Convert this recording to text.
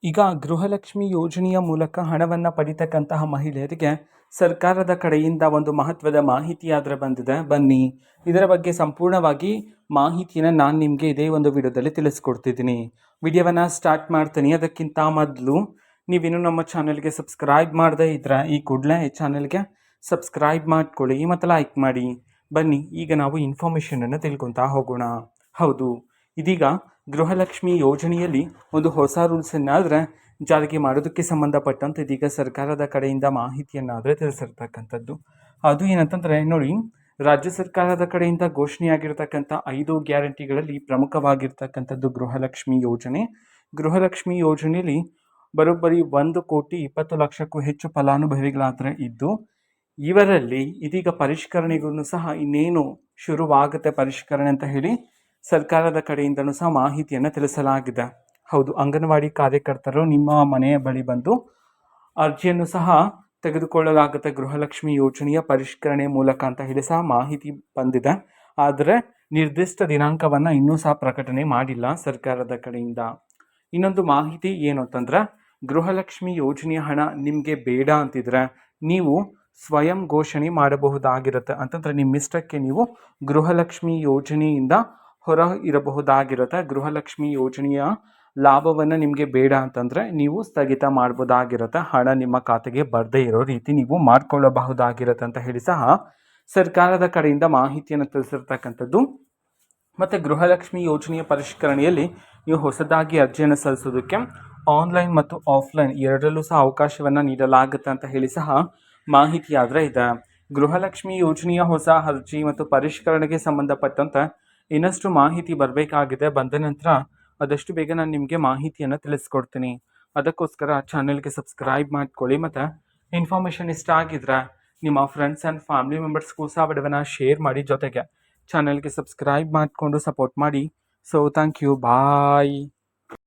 ಈಗ ಗೃಹಲಕ್ಷ್ಮಿ ಯೋಜನೆಯ ಮೂಲಕ ಹಣವನ್ನು ಪಡಿತಕ್ಕಂತಹ ಮಹಿಳೆಯರಿಗೆ ಸರ್ಕಾರದ ಕಡೆಯಿಂದ ಒಂದು ಮಹತ್ವದ ಮಾಹಿತಿಯಾದರೆ ಬಂದಿದೆ. ಬನ್ನಿ ಇದರ ಬಗ್ಗೆ ಸಂಪೂರ್ಣವಾಗಿ ಮಾಹಿತಿಯನ್ನು ನಾನು ನಿಮಗೆ ಇದೇ ಒಂದು ವಿಡಿಯೋದಲ್ಲಿ ತಿಳಿಸ್ಕೊಡ್ತಿದ್ದೀನಿ. ವಿಡಿಯೋವನ್ನು ಸ್ಟಾರ್ಟ್ ಮಾಡ್ತೀನಿ. ಅದಕ್ಕಿಂತ ಮೊದಲು ನೀವಿನ್ನೂ ನಮ್ಮ ಚಾನಲ್ಗೆ ಸಬ್ಸ್ಕ್ರೈಬ್ ಮಾಡದೇ ಇದ್ದರೆ ಈ ಕೂಡಲೇ ಚಾನಲ್ಗೆ ಸಬ್ಸ್ಕ್ರೈಬ್ ಮಾಡ್ಕೊಳ್ಳಿ ಮತ್ತು ಲೈಕ್ ಮಾಡಿ. ಬನ್ನಿ ಈಗ ನಾವು ಇನ್ಫಾರ್ಮೇಷನನ್ನು ತಿಳ್ಕೊತಾ ಹೋಗೋಣ. ಹೌದು, ಇದೀಗ ಗೃಹಲಕ್ಷ್ಮಿ ಯೋಜನೆಯಲ್ಲಿ ಒಂದು ಹೊಸ ರೂಲ್ಸನ್ನಾದರೆ ಜಾರಿಗೆ ಮಾಡೋದಕ್ಕೆ ಸಂಬಂಧಪಟ್ಟಂತೆ ಇದೀಗ ಸರ್ಕಾರದ ಕಡೆಯಿಂದ ಮಾಹಿತಿಯನ್ನಾದರೆ ತಿಳಿಸಿರ್ತಕ್ಕಂಥದ್ದು. ಅದು ಏನಂತಂದರೆ ನೋಡಿ, ರಾಜ್ಯ ಸರ್ಕಾರದ ಕಡೆಯಿಂದ ಘೋಷಣೆಯಾಗಿರ್ತಕ್ಕಂಥ 5 ಗ್ಯಾರಂಟಿಗಳಲ್ಲಿ ಪ್ರಮುಖವಾಗಿರ್ತಕ್ಕಂಥದ್ದು ಗೃಹಲಕ್ಷ್ಮಿ ಯೋಜನೆ. ಗೃಹಲಕ್ಷ್ಮಿ ಯೋಜನೆಯಲ್ಲಿ ಬರೋಬ್ಬರಿ 1,20,00,000ಕ್ಕೂ ಹೆಚ್ಚು ಫಲಾನುಭವಿಗಳಾದರೆ ಇದ್ದು, ಇವರಲ್ಲಿ ಇದೀಗ ಪರಿಷ್ಕರಣೆಗೂ ಸಹ ಇನ್ನೇನು ಶುರುವಾಗುತ್ತೆ ಪರಿಷ್ಕರಣೆ ಅಂತ ಹೇಳಿ ಸರ್ಕಾರದ ಕಡೆಯಿಂದನೂ ಸಹ ಮಾಹಿತಿಯನ್ನು ತಿಳಿಸಲಾಗಿದೆ. ಹೌದು, ಅಂಗನವಾಡಿ ಕಾರ್ಯಕರ್ತರು ನಿಮ್ಮ ಮನೆಯ ಬಳಿ ಬಂದು ಅರ್ಜಿಯನ್ನು ಸಹ ತೆಗೆದುಕೊಳ್ಳಲಾಗುತ್ತೆ ಗೃಹಲಕ್ಷ್ಮಿ ಯೋಜನೆಯ ಪರಿಷ್ಕರಣೆ ಮೂಲಕ ಅಂತ ಹೇಳಿ ಸಹ ಮಾಹಿತಿ ಬಂದಿದೆ. ಆದರೆ ನಿರ್ದಿಷ್ಟ ದಿನಾಂಕವನ್ನು ಇನ್ನೂ ಸಹ ಪ್ರಕಟಣೆ ಮಾಡಿಲ್ಲ ಸರ್ಕಾರದ ಕಡೆಯಿಂದ. ಇನ್ನೊಂದು ಮಾಹಿತಿ ಏನು ಅಂತಂದರೆ, ಗೃಹಲಕ್ಷ್ಮಿ ಯೋಜನೆಯ ಹಣ ನಿಮಗೆ ಬೇಡ ಅಂತಿದ್ರೆ ನೀವು ಸ್ವಯಂ ಘೋಷಣೆ ಮಾಡಬಹುದಾಗಿರುತ್ತೆ. ಅಂತಂದರೆ ನಿಮ್ಮಿಷ್ಟಕ್ಕೆ ನೀವು ಗೃಹಲಕ್ಷ್ಮಿ ಯೋಜನೆಯಿಂದ ಹೊರ ಇರಬಹುದಾಗಿರುತ್ತೆ. ಗೃಹಲಕ್ಷ್ಮಿ ಯೋಜನೆಯ ಲಾಭವನ್ನು ನಿಮಗೆ ಬೇಡ ಅಂತಂದರೆ ನೀವು ಸ್ಥಗಿತ ಮಾಡ್ಬೋದಾಗಿರುತ್ತೆ. ಹಣ ನಿಮ್ಮ ಖಾತೆಗೆ ಬರದೇ ಇರೋ ರೀತಿ ನೀವು ಮಾಡಿಕೊಳ್ಳಬಹುದಾಗಿರುತ್ತೆ ಅಂತ ಹೇಳಿ ಸಹ ಸರ್ಕಾರದ ಕಡೆಯಿಂದ ಮಾಹಿತಿಯನ್ನು ತಿಳಿಸಿರ್ತಕ್ಕಂಥದ್ದು. ಮತ್ತು ಗೃಹಲಕ್ಷ್ಮಿ ಯೋಜನೆಯ ಪರಿಷ್ಕರಣೆಯಲ್ಲಿ ನೀವು ಹೊಸದಾಗಿ ಅರ್ಜಿಯನ್ನು ಸಲ್ಲಿಸೋದಕ್ಕೆ ಆನ್ಲೈನ್ ಮತ್ತು ಆಫ್ಲೈನ್ ಎರಡರಲ್ಲೂ ಸಹ ಅವಕಾಶವನ್ನು ನೀಡಲಾಗುತ್ತೆ ಅಂತ ಹೇಳಿ ಸಹ ಮಾಹಿತಿ ಆದರೆ ಇದೆ. ಗೃಹಲಕ್ಷ್ಮಿ ಯೋಜನೆಯ ಹೊಸ ಅರ್ಜಿ ಮತ್ತು ಪರಿಷ್ಕರಣೆಗೆ ಸಂಬಂಧಪಟ್ಟಂತೆ ಇನ್ನಷ್ಟು ಮಾಹಿತಿ ಬರಬೇಕಾಗಿದೆ. ಬಂದ ನಂತರ ಆದಷ್ಟು ಬೇಗ ನಾನು ನಿಮಗೆ ಮಾಹಿತಿಯನ್ನು ತಿಳಿಸ್ಕೊಡ್ತೀನಿ. ಅದಕ್ಕೋಸ್ಕರ ಚಾನಲ್ಗೆ ಸಬ್ಸ್ಕ್ರೈಬ್ ಮಾಡ್ಕೊಳ್ಳಿ. ಮತ್ತು ಇನ್ಫಾರ್ಮೇಷನ್ ಇಷ್ಟ ಆಗಿದ್ರೆ ನಿಮ್ಮ ಫ್ರೆಂಡ್ಸ್ ಆ್ಯಂಡ್ ಫ್ಯಾಮಿಲಿ ಮೆಂಬರ್ಸ್ಗೂ ಸಹ ವಿಡಿಯೋವನ್ನು ಶೇರ್ ಮಾಡಿ. ಜೊತೆಗೆ ಚಾನಲ್ಗೆ ಸಬ್ಸ್ಕ್ರೈಬ್ ಮಾಡಿಕೊಂಡು ಸಪೋರ್ಟ್ ಮಾಡಿ. So thank you, bye.